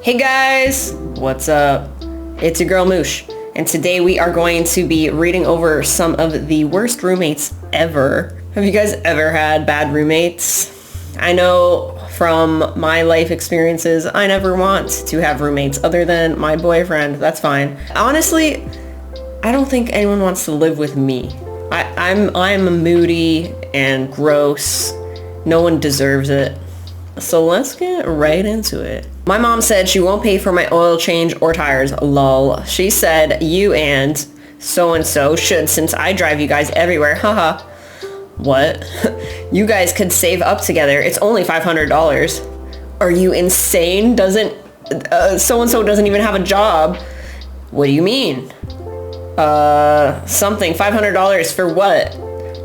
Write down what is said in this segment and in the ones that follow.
Hey guys, what's up? It's your girl Moosh, and today we are going to be reading over some of the worst roommates ever. Have you guys ever had bad roommates? I know from my life experiences, I never want to have roommates other than my boyfriend. That's fine. Honestly, I don't think anyone wants to live with me. I'm moody and gross. No one deserves it. So let's get right into it. My mom said she won't pay for my oil change or tires, lol. She said you and so-and-so should since I drive you guys everywhere, haha. What? You guys could save up together. It's only $500. Are you insane? So-and-so doesn't even have a job. What do you mean? Something. $500 for what?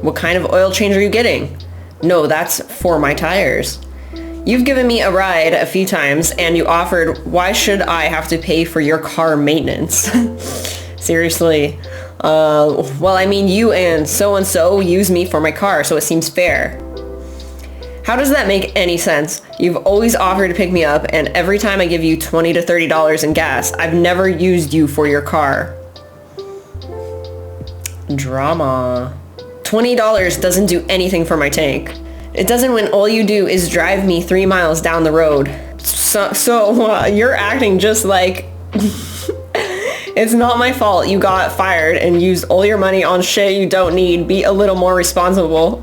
What kind of oil change are you getting? No, that's for my tires. You've given me a ride a few times and you offered, why should I have to pay for your car maintenance? Seriously. Well, I mean, you and so use me for my car, so it seems fair. How does that make any sense? You've always offered to pick me up, and every time I give you $20 to $30 in gas, I've never used you for your car. Drama. $20 doesn't do anything for my tank. It doesn't when all you do is drive me 3 miles down the road. So you're acting just like... It's not my fault you got fired and used all your money on shit you don't need. Be a little more responsible.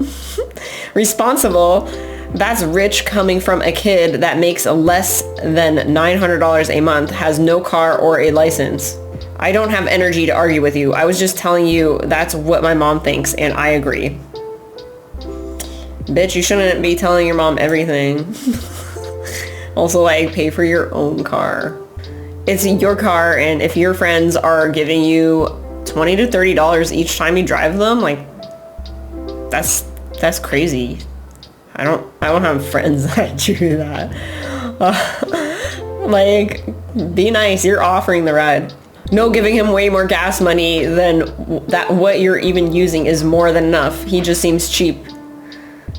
Responsible? That's rich coming from a kid that makes less than $900 a month, has no car or a license. I don't have energy to argue with you. I was just telling you that's what my mom thinks, and I agree. Bitch, you shouldn't be telling your mom everything. Also, like, pay for your own car. It's your car, and if your friends are giving you $20 to $30 each time you drive them, like, that's crazy. I don't have friends that do that. Like, be nice. You're offering the ride. No, giving him way more gas money than that what you're even using is more than enough. He just seems cheap.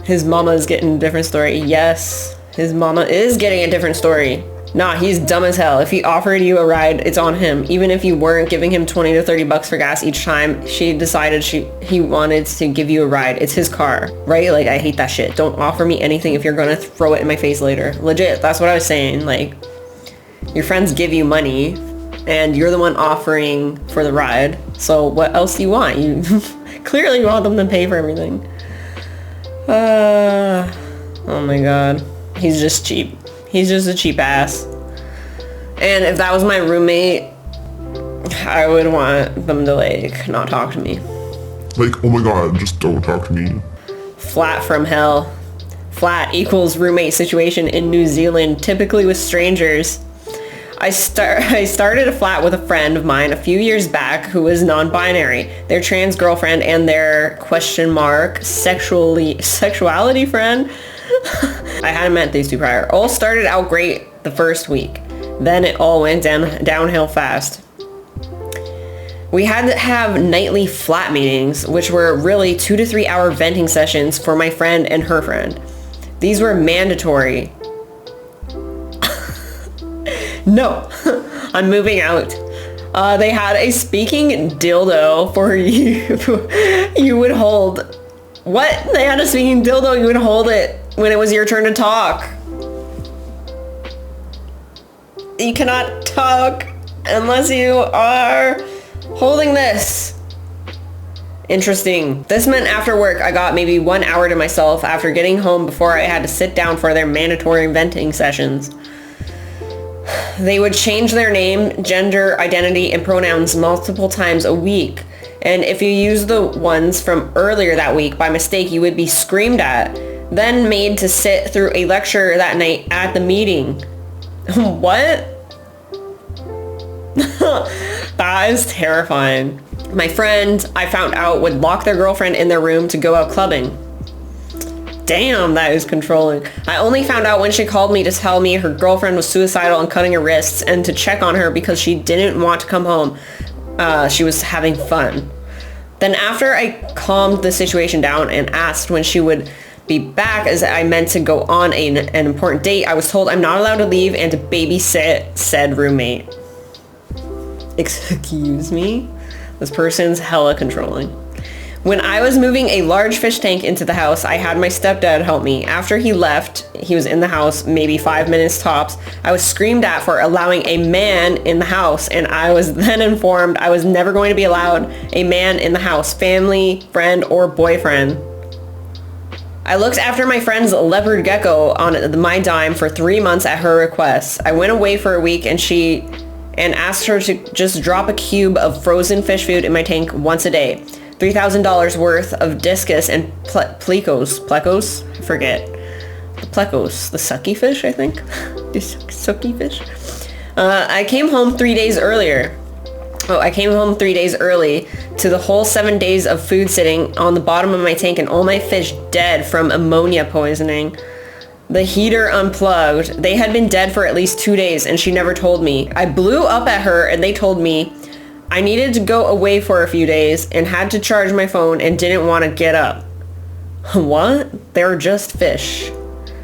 His mama is getting a different story. Yes, his mama is getting a different story. Nah, he's dumb as hell. If he offered you a ride, it's on him. Even if you weren't giving him 20 to 30 bucks for gas each time, she decided he wanted to give you a ride. It's his car, right? Like, I hate that shit. Don't offer me anything if you're gonna throw it in my face later. Legit, that's what I was saying. Like, your friends give you money and you're the one offering for the ride. So what else do you want? You clearly want them to pay for everything. Oh my god. He's just cheap. He's just a cheap ass. And if that was my roommate, I would want them to, like, not talk to me. Like, oh my god, just don't talk to me. Flat from hell. Flat equals roommate situation in New Zealand, typically with strangers. I started a flat with a friend of mine a few years back who was non-binary. Their trans girlfriend and their sexuality friend. I hadn't met these two prior. All started out great the first week. Then it all went downhill fast. We had to have nightly flat meetings, which were really 2 to 3 hour venting sessions for my friend and her friend. These were mandatory. No, I'm moving out. They had a speaking dildo for you. You would hold. What? They had a speaking dildo, you would hold it when it was your turn to talk. You cannot talk unless you are holding this. Interesting. This meant after work, I got maybe 1 hour to myself after getting home before I had to sit down for their mandatory venting sessions. They would change their name, gender, identity, and pronouns multiple times a week. And if you use the ones from earlier that week by mistake, you would be screamed at, then made to sit through a lecture that night at the meeting. What? That is terrifying. My friend, I found out, would lock their girlfriend in their room to go out clubbing. Damn, that is controlling. I only found out when she called me to tell me her girlfriend was suicidal and cutting her wrists and to check on her because she didn't want to come home. She was having fun. Then after I calmed the situation down and asked when she would be back as I meant to go on an important date. I was told I'm not allowed to leave and to babysit said roommate. Excuse me? This person's hella controlling. When I was moving a large fish tank into the house, I had my stepdad help me. After he left, he was in the house maybe 5 minutes tops. I was screamed at for allowing a man in the house, and I was then informed I was never going to be allowed a man in the house, family, friend, or boyfriend. I looked after my friend's leopard gecko on my dime for 3 months at her request. I went away for a week and asked her to just drop a cube of frozen fish food in my tank once a day. $3,000 worth of discus and plecos, I forget. The plecos, the sucky fish, I think. The sucky fish. I came home 3 days earlier. I came home 3 days early to the whole 7 days of food sitting on the bottom of my tank and all my fish dead from ammonia poisoning. The heater unplugged. They had been dead for at least 2 days and she never told me. I blew up at her and they told me I needed to go away for a few days and had to charge my phone and didn't want to get up. What? They're just fish.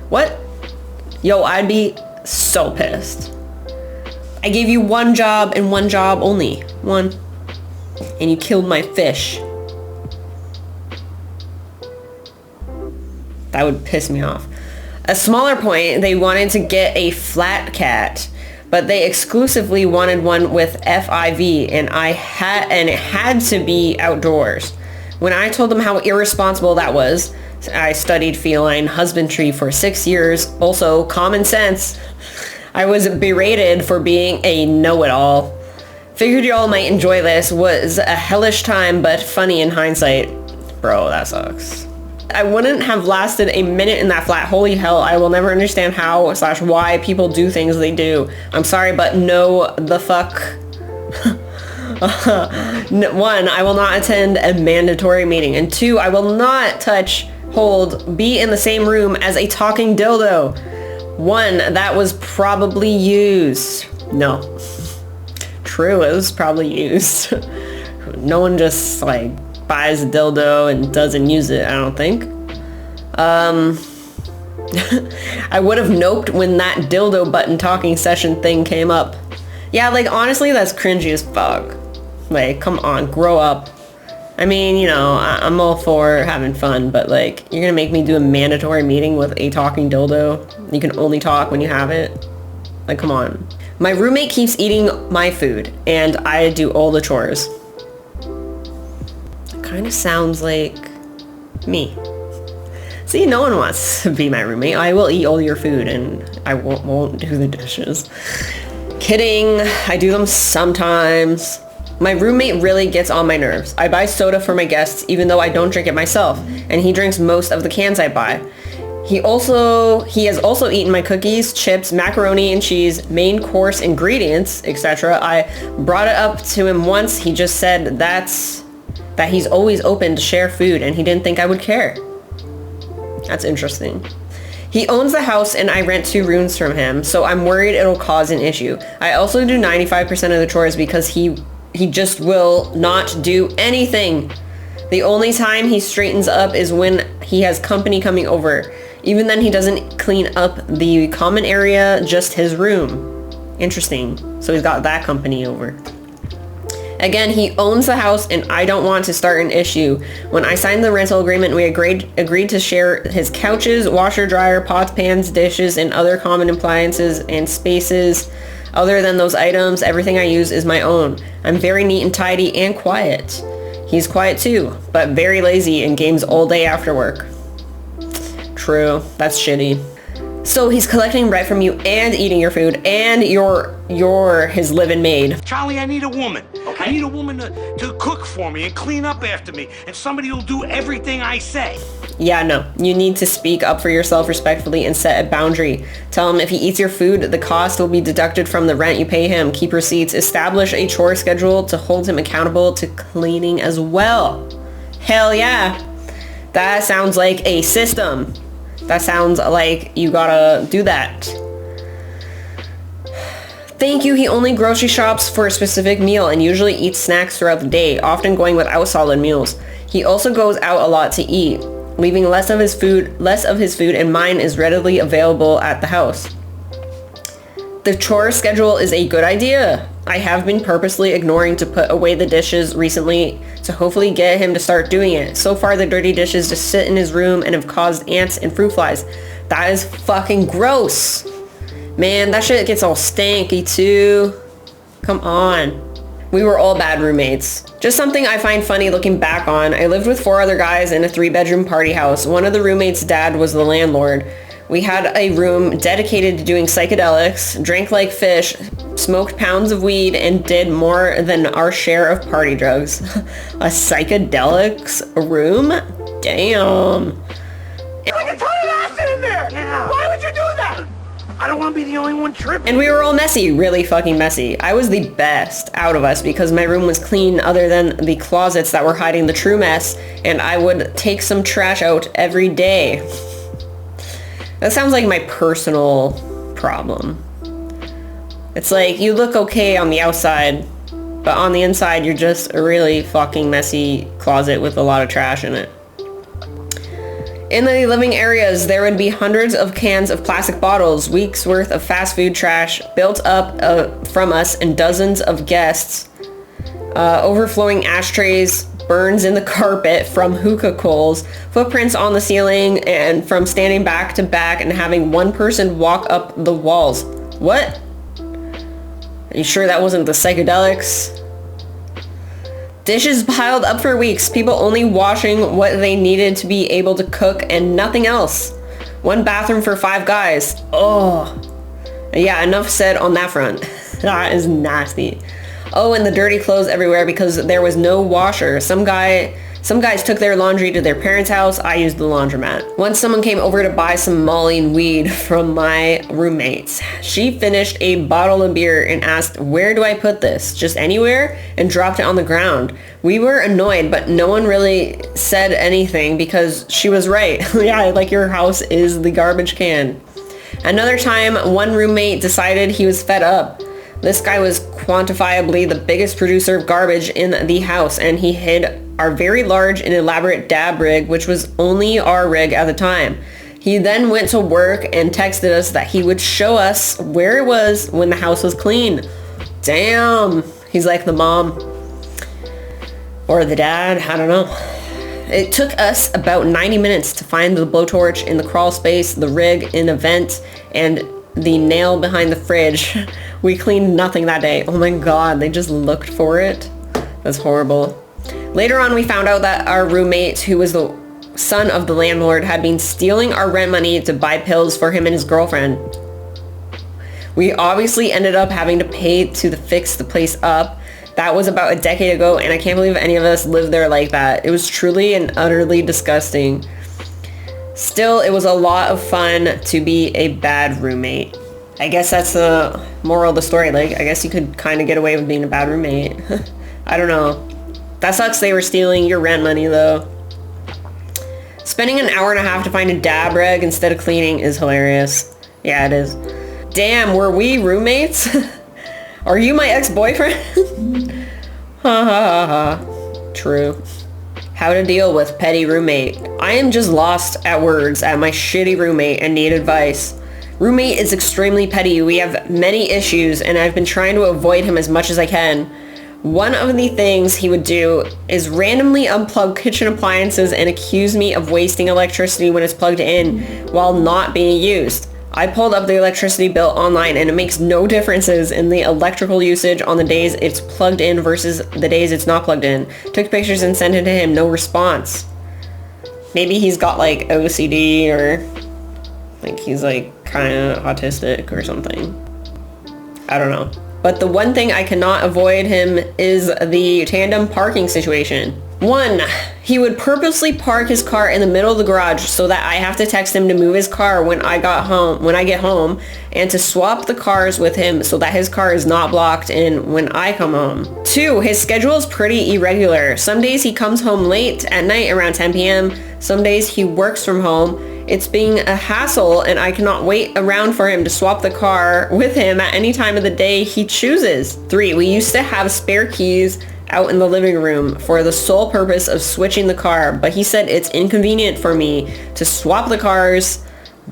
What? Yo, I'd be so pissed. I gave you one job and one job only. One. And you killed my fish. That would piss me off. A smaller point, they wanted to get a flat cat, but they exclusively wanted one with FIV, and it had to be outdoors. When I told them how irresponsible that was, I studied feline husbandry for 6 years, also common sense, I was berated for being a know-it-all. Figured y'all might enjoy this. Was a hellish time, but funny in hindsight. Bro, that sucks. I wouldn't have lasted a minute in that flat. Holy hell, I will never understand how/why people do things they do. I'm sorry, but no the fuck. 1, I will not attend a mandatory meeting. And 2, I will not touch, hold, be in the same room as a talking dildo. 1, that was probably used. No. True, it was probably used. No one just like buys a dildo and doesn't use it, I don't think. I would have noped when that dildo button talking session thing came up. Yeah, like honestly, that's cringy as fuck. Like, come on, grow up. I mean, you know, I'm all for having fun, but like, you're gonna make me do a mandatory meeting with a talking dildo? You can only talk when you have it? Like, come on. My roommate keeps eating my food, and I do all the chores. Kind of sounds like me. See, no one wants to be my roommate. I will eat all your food and I won't do the dishes. Kidding, I do them sometimes. My roommate really gets on my nerves. I buy soda for my guests even though I don't drink it myself, and he drinks most of the cans I buy. He has also eaten my cookies, chips, macaroni and cheese, main course ingredients, etc. I brought it up to him once. He just said that he's always open to share food and he didn't think I would care. That's interesting. He owns the house and I rent 2 rooms from him, so I'm worried it'll cause an issue. I also do 95% of the chores because he just will not do anything. The only time he straightens up is when he has company coming over. Even then he doesn't clean up the common area, just his room. Interesting. So he's got that company over. Again, he owns the house and I don't want to start an issue. When I signed the rental agreement, we agreed to share his couches, washer, dryer, pots, pans, dishes, and other common appliances and spaces. Other than those items, everything I use is my own. I'm very neat and tidy and quiet. He's quiet too, but very lazy and games all day after work. True, that's shitty. So he's collecting rent from you and eating your food, and you're his live-in maid. Charlie, I need a woman. Okay. I need a woman to cook for me and clean up after me, and somebody who'll do everything I say. Yeah, no. You need to speak up for yourself respectfully and set a boundary. Tell him if he eats your food, the cost will be deducted from the rent you pay him. Keep receipts. Establish a chore schedule to hold him accountable to cleaning as well. Hell yeah. That sounds like a system. That sounds like you gotta do that. Thank you. He only grocery shops for a specific meal and usually eats snacks throughout the day, often going without solid meals. He also goes out a lot to eat. leaving less of his food and mine is readily available at the house. The chore schedule is a good idea. I have been purposely ignoring to put away the dishes recently to hopefully get him to start doing it. So far, the dirty dishes just sit in his room and have caused ants and fruit flies. That is fucking gross. Man, that shit gets all stanky too. Come on. We were all bad roommates. Just something I find funny looking back on. I lived with 4 other guys in a 3-bedroom party house. One of the roommates' dad was the landlord. We had a room dedicated to doing psychedelics, drank like fish, smoked pounds of weed, and did more than our share of party drugs. A psychedelics room? Damn. You can turn an acid in there! Yeah. Why would you do that? I don't want to be the only one tripping. And we were all messy, really fucking messy. I was the best out of us because my room was clean other than the closets that were hiding the true mess, and I would take some trash out every day. That sounds like my personal problem. It's like, you look okay on the outside, but on the inside, you're just a really fucking messy closet with a lot of trash in it. In the living areas, there would be hundreds of cans of plastic bottles, weeks worth of fast food trash built up from us and dozens of guests, overflowing ashtrays, burns in the carpet from hookah coals, footprints on the ceiling, and from standing back to back and having one person walk up the walls. What? Are you sure that wasn't the psychedelics? Dishes piled up for weeks, people only washing what they needed to be able to cook and nothing else. One bathroom for 5 guys. Oh. Yeah, enough said on that front. That is nasty. Oh, and the dirty clothes everywhere because there was no washer. Some guys took their laundry to their parents' house. I used the laundromat. Once someone came over to buy some Molly and weed from my roommates. She finished a bottle of beer and asked, "Where do I put this? Just anywhere?" and dropped it on the ground. We were annoyed, but no one really said anything because she was right. Yeah, like your house is the garbage can. Another time, one roommate decided he was fed up. This guy was quantifiably the biggest producer of garbage in the house, and he hid our very large and elaborate dab rig, which was only our rig at the time. He then went to work and texted us that he would show us where it was when the house was clean. Damn. He's like the mom. Or the dad, I don't know. It took us about 90 minutes to find the blowtorch in the crawl space, the rig in a vent, and the nail behind the fridge. We cleaned nothing that day. Oh my god, they just looked for it. That's horrible. Later on, we found out that our roommate, who was the son of the landlord, had been stealing our rent money to buy pills for him and his girlfriend. We obviously ended up having to pay to fix the place up. That was about a decade ago, and I can't believe any of us lived there like that. It was truly and utterly disgusting. Still, it was a lot of fun to be a bad roommate. I guess that's the moral of the story. Like, I guess you could kind of get away with being a bad roommate. I don't know. That sucks they were stealing your rent money, though. Spending an hour and a half to find a dab rig instead of cleaning is hilarious. Yeah, it is. Damn, were we roommates? Are you my ex-boyfriend? Ha ha ha ha. True. How to deal with petty roommate. I am just lost at words at my shitty roommate and need advice. Roommate is extremely petty. We have many issues and I've been trying to avoid him as much as I can. One of the things he would do is randomly unplug kitchen appliances and accuse me of wasting electricity when it's plugged in while not being used. I pulled up the electricity bill online and it makes no differences in the electrical usage on the days it's plugged in versus the days it's not plugged in. Took pictures and sent it to him, no response. Maybe he's got like OCD or like he's like kind of autistic or something. I don't know. But the one thing I cannot avoid him is the tandem parking situation. 1, he would purposely park his car in the middle of the garage so that I have to text him to move his car when I get home, and to swap the cars with him so that his car is not blocked in when I come home. 2, his schedule is pretty irregular. Some days he comes home late at night around 10 p.m. Some days he works from home. It's being a hassle and I cannot wait around for him to swap the car with him at any time of the day he chooses. 3, we used to have spare keys out in the living room for the sole purpose of switching the car, but he said it's inconvenient for me to swap the cars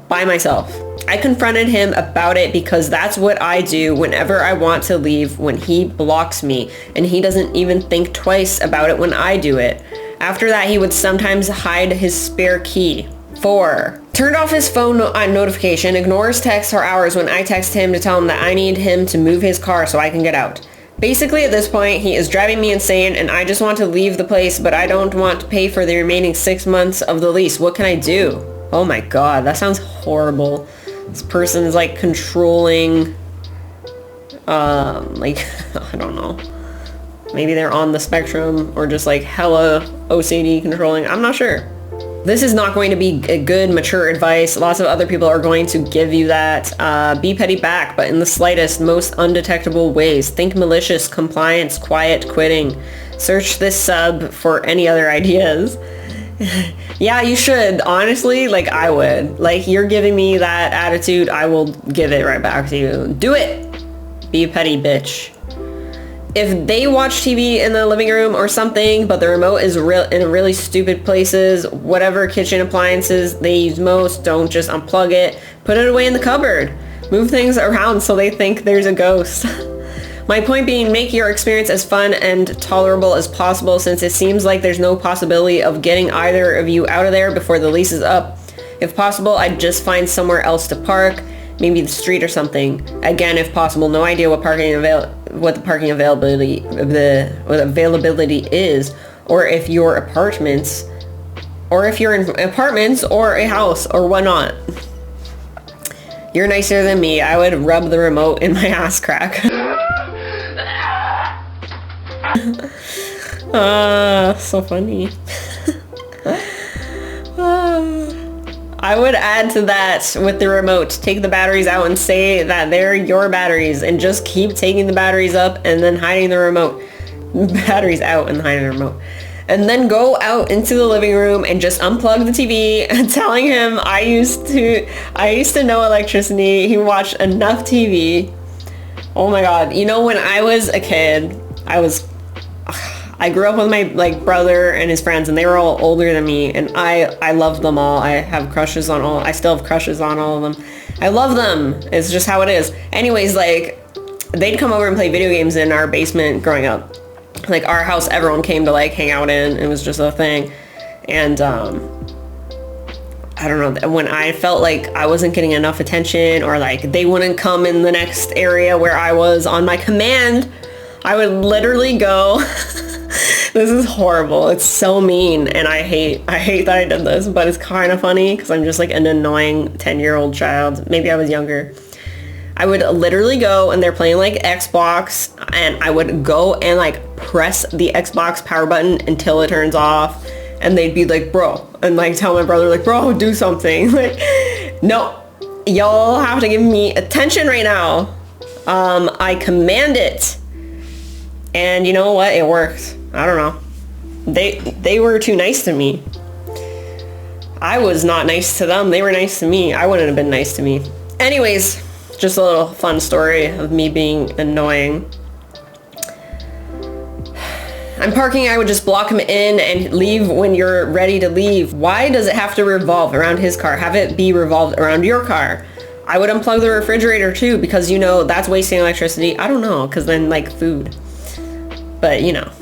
by myself. I confronted him about it because that's what I do whenever I want to leave when he blocks me, and he doesn't even think twice about it when I do it. After that, he would sometimes hide his spare key. 4. Turned off his phone notification, ignores texts for hours when I text him to tell him that I need him to move his car so I can get out. Basically, at this point, he is driving me insane and I just want to leave the place, but I don't want to pay for the remaining 6 months of the lease. What can I do? Oh my god, that sounds horrible. This person is like controlling, like, I don't know. Maybe they're on the spectrum or just like hella OCD controlling. I'm not sure. This is not going to be a good, mature advice. Lots of other people are going to give you that. Be petty back, but in the slightest, most undetectable ways. Think malicious, compliance, quiet, quitting. Search this sub for any other ideas. Yeah, you should. Honestly, like I would. Like, you're giving me that attitude, I will give it right back to you. Do it. Be a petty bitch. If they watch TV in the living room or something, but the remote is in really stupid places, whatever kitchen appliances they use most, don't just unplug it. Put it away in the cupboard. Move things around so they think there's a ghost. My point being, make your experience as fun and tolerable as possible, since it seems like there's no possibility of getting either of you out of there before the lease is up. If possible, I'd just find somewhere else to park. Maybe the street or something. Again, if possible, no idea what the parking availability is, or if you're in apartments or a house or whatnot. You're nicer than me. I would rub the remote in my ass crack. So funny. I would add to that with the remote. Take the batteries out and say that they're your batteries, and just keep taking the batteries up and then hiding the remote. Batteries out and hiding the remote. And then go out into the living room and just unplug the TV and telling him I used to know electricity. He watched enough TV. Oh my god. You know, when I was a kid, I grew up with my brother and his friends, and they were all older than me, and I loved them all. I still have crushes on all of them. I love them. It's just how it is. Anyways, like, they'd come over and play video games in our basement growing up. Like, our house, everyone came to like hang out in. It was just a thing. And I don't know, when I felt like I wasn't getting enough attention, or like they wouldn't come in the next area where I was on my command, I would literally go. This is horrible. It's so mean, and I hate that I did this, but it's kind of funny because I'm just like an annoying 10-year-old child. Maybe I was younger. I would literally go, and they're playing like Xbox, and I would go and like press the Xbox power button until it turns off, and they'd be like, bro, and like tell my brother like, bro, do something. Like, no, y'all have to give me attention right now. I command it. And you know what? It worked. I don't know. They were too nice to me. I was not nice to them. They were nice to me. I wouldn't have been nice to me. Anyways, just a little fun story of me being annoying. I'm parking, I would just block him in and leave when you're ready to leave. Why does it have to revolve around his car? Have it be revolved around your car. I would unplug the refrigerator too, because you know that's wasting electricity. I don't know, because then like food. But you know.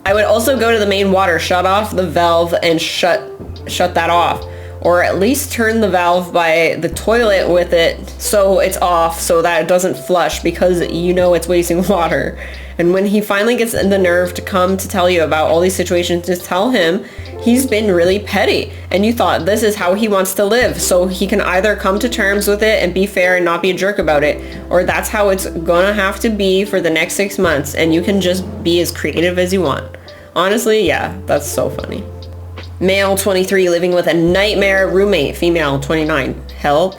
I would also go to the main water, shut off the valve and shut that off. Or at least turn the valve by the toilet with it so it's off, so that it doesn't flush, because you know it's wasting water. And when he finally gets the nerve to come to tell you about all these situations, just tell him he's been really petty and you thought this is how he wants to live, so he can either come to terms with it and be fair and not be a jerk about it, or that's how it's gonna have to be for the next 6 months, and you can just be as creative as you want. Honestly, yeah, that's so funny. Male 23 living with a nightmare roommate. Female 29. Help.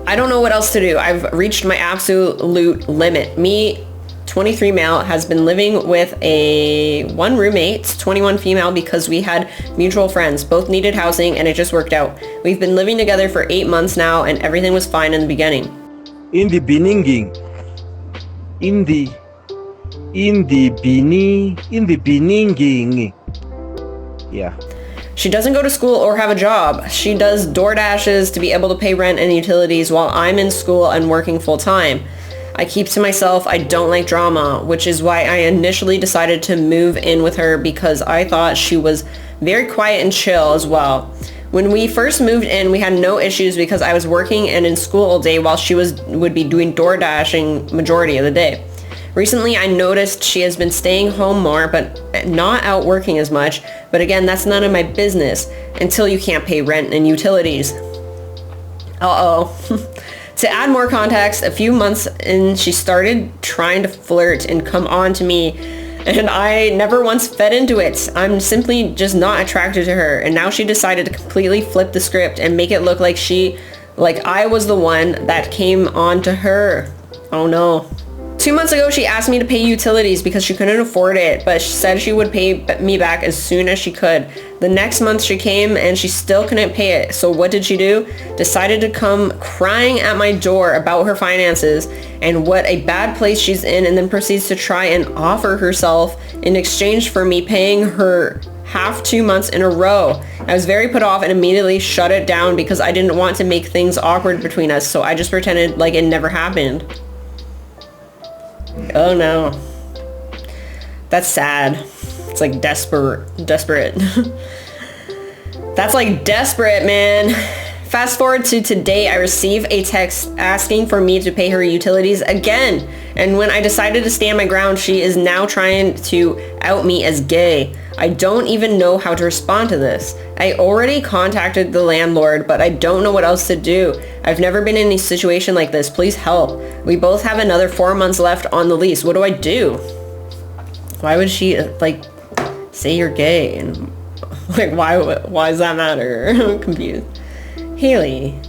I don't know what else to do. I've reached my absolute limit. Me, 23 male, has been living with one roommate, 21 female, because we had mutual friends. Both needed housing and it just worked out. We've been living together for 8 months now and everything was fine in the beginning. In the beginning. In the in the beginning. Yeah. She doesn't go to school or have a job. She does door dashes to be able to pay rent and utilities while I'm in school and working full time. I keep to myself. I don't like drama, which is why I initially decided to move in with her because I thought she was very quiet and chill as well. When we first moved in, we had no issues because I was working and in school all day while she would be doing door dashing majority of the day. Recently, I noticed she has been staying home more, but not out working as much. But again, that's none of my business until you can't pay rent and utilities. Uh-oh. To add more context, a few months in, she started trying to flirt and come on to me, and I never once fed into it. I'm simply just not attracted to her, and now she decided to completely flip the script and make it look like I was the one that came on to her. Oh no. 2 months ago, she asked me to pay utilities because she couldn't afford it, but she said she would pay me back as soon as she could. The next month she came and she still couldn't pay it. So what did she do? Decided to come crying at my door about her finances and what a bad place she's in, and then proceeds to try and offer herself in exchange for me paying her half 2 months in a row. I was very put off and immediately shut it down because I didn't want to make things awkward between us, so I just pretended like it never happened. Oh no. That's sad. It's like desperate. That's like desperate, man. Fast forward to today, I receive a text asking for me to pay her utilities again. And when I decided to stand my ground, she is now trying to out me as gay. I don't even know how to respond to this. I already contacted the landlord, but I don't know what else to do. I've never been in a situation like this. Please help. We both have another 4 months left on the lease. What do I do? Why would she, say you're gay? And, why does that matter? I'm confused. Haley.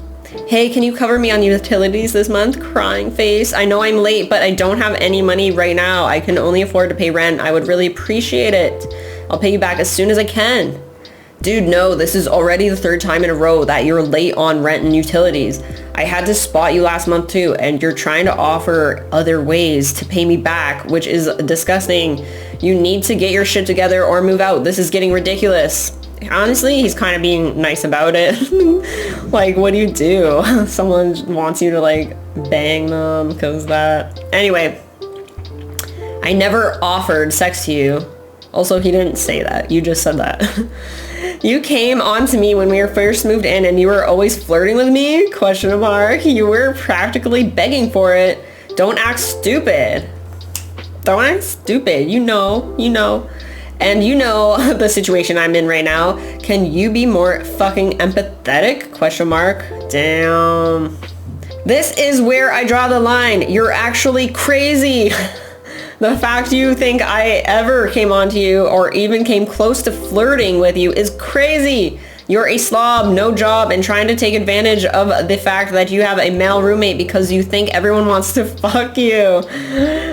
Hey, can you cover me on utilities this month? Crying face. I know I'm late, but I don't have any money right now. I can only afford to pay rent. I would really appreciate it. I'll pay you back as soon as I can. Dude, no, this is already the third time in a row that you're late on rent and utilities. I had to spot you last month too, and you're trying to offer other ways to pay me back, which is disgusting. You need to get your shit together or move out. This is getting ridiculous. Honestly, he's kind of being nice about it. What do you do? Someone wants you to bang them because that. Anyway, I never offered sex to you. Also, he didn't say that. You just said that. You came on to me when we were first moved in and you were always flirting with me? Question mark. You were practically begging for it. Don't act stupid. Don't act stupid. You know. And you know the situation I'm in right now. Can you be more fucking empathetic? Question mark. Damn. This is where I draw the line. You're actually crazy. The fact you think I ever came on to you or even came close to flirting with you is crazy. You're a slob, no job, and trying to take advantage of the fact that you have a male roommate because you think everyone wants to fuck you.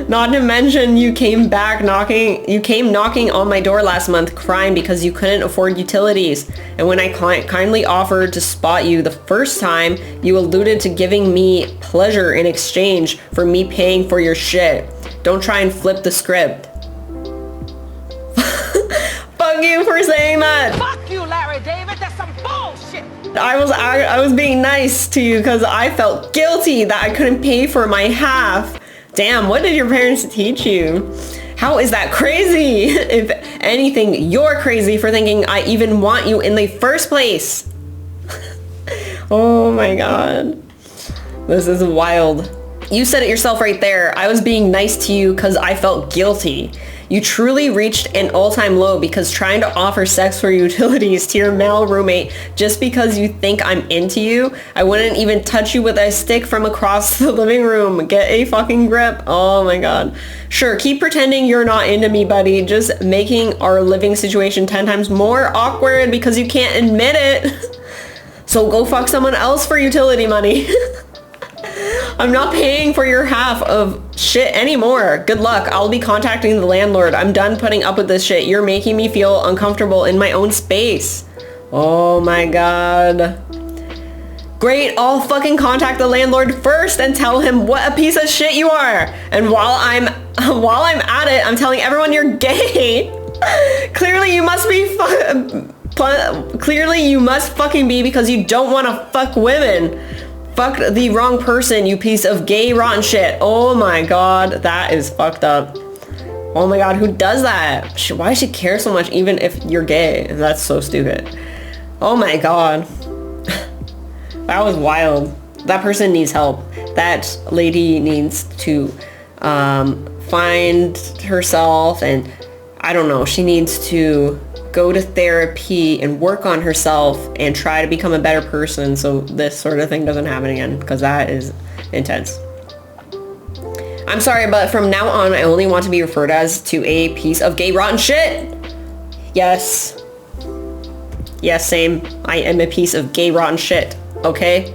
Not to mention you came knocking on my door last month crying because you couldn't afford utilities. And when I kindly offered to spot you the first time, you alluded to giving me pleasure in exchange for me paying for your shit. Don't try and flip the script. Fuck you for saying that. Fuck you, Larry David. That's some bullshit. I was being nice to you because I felt guilty that I couldn't pay for my half. Damn, what did your parents teach you? How is that crazy? If anything, you're crazy for thinking I even want you in the first place. Oh my god. This is wild. You said it yourself right there. I was being nice to you because I felt guilty. You truly reached an all-time low because trying to offer sex for utilities to your male roommate just because you think I'm into you. I wouldn't even touch you with a stick from across the living room. Get a fucking grip. Oh my god. Sure, keep pretending you're not into me, buddy. Just making our living situation 10 times more awkward because you can't admit it. So go fuck someone else for utility money. I'm not paying for your half of shit anymore. Good luck. I'll be contacting the landlord. I'm done putting up with this shit. You're making me feel uncomfortable in my own space. Oh my god. Great, I'll fucking contact the landlord first and tell him what a piece of shit you are. And while I'm at it, I'm telling everyone you're gay. Clearly you must fucking be because you don't want to fuck women. Fuck the wrong person, you piece of gay rotten shit. Oh my god, that is fucked up. Oh my god, who does that? Why does she care so much even if you're gay? That's so stupid. Oh my god. That was wild. That person needs help. That lady needs to find herself, and I don't know, she needs to go to therapy and work on herself and try to become a better person so this sort of thing doesn't happen again, because that is intense. I'm sorry, but from now on, I only want to be referred as to a piece of gay rotten shit. Yes. Yes, same. I am a piece of gay rotten shit. Okay?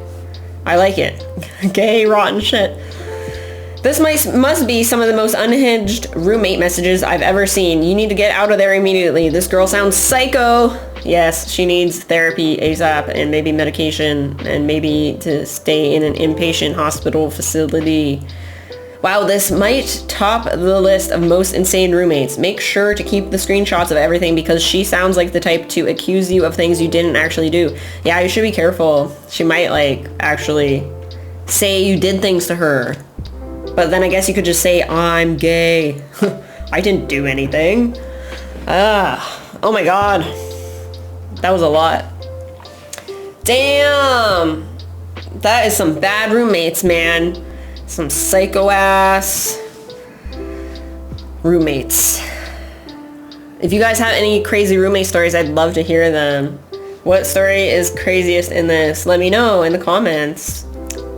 I like it. Gay rotten shit. This must be some of the most unhinged roommate messages I've ever seen. You need to get out of there immediately. This girl sounds psycho. Yes, she needs therapy ASAP and maybe medication and maybe to stay in an inpatient hospital facility. Wow, this might top the list of most insane roommates. Make sure to keep the screenshots of everything because she sounds like the type to accuse you of things you didn't actually do. Yeah, you should be careful. She might, like, actually say you did things to her. But then I guess you could just say, I'm gay. I didn't do anything. Oh my god. That was a lot. Damn. That is some bad roommates, man. Some psycho-ass roommates. If you guys have any crazy roommate stories, I'd love to hear them. What story is craziest in this? Let me know in the comments.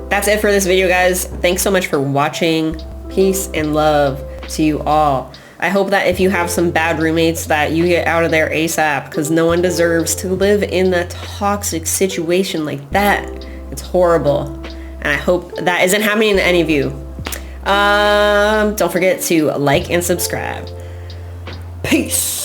That's it for this video, guys. Thanks so much for watching. Peace and love to you all. I hope that if you have some bad roommates that you get out of there ASAP, because no one deserves to live in a toxic situation like that. It's horrible. And I hope that isn't happening to any of you. Don't forget to like and subscribe. Peace.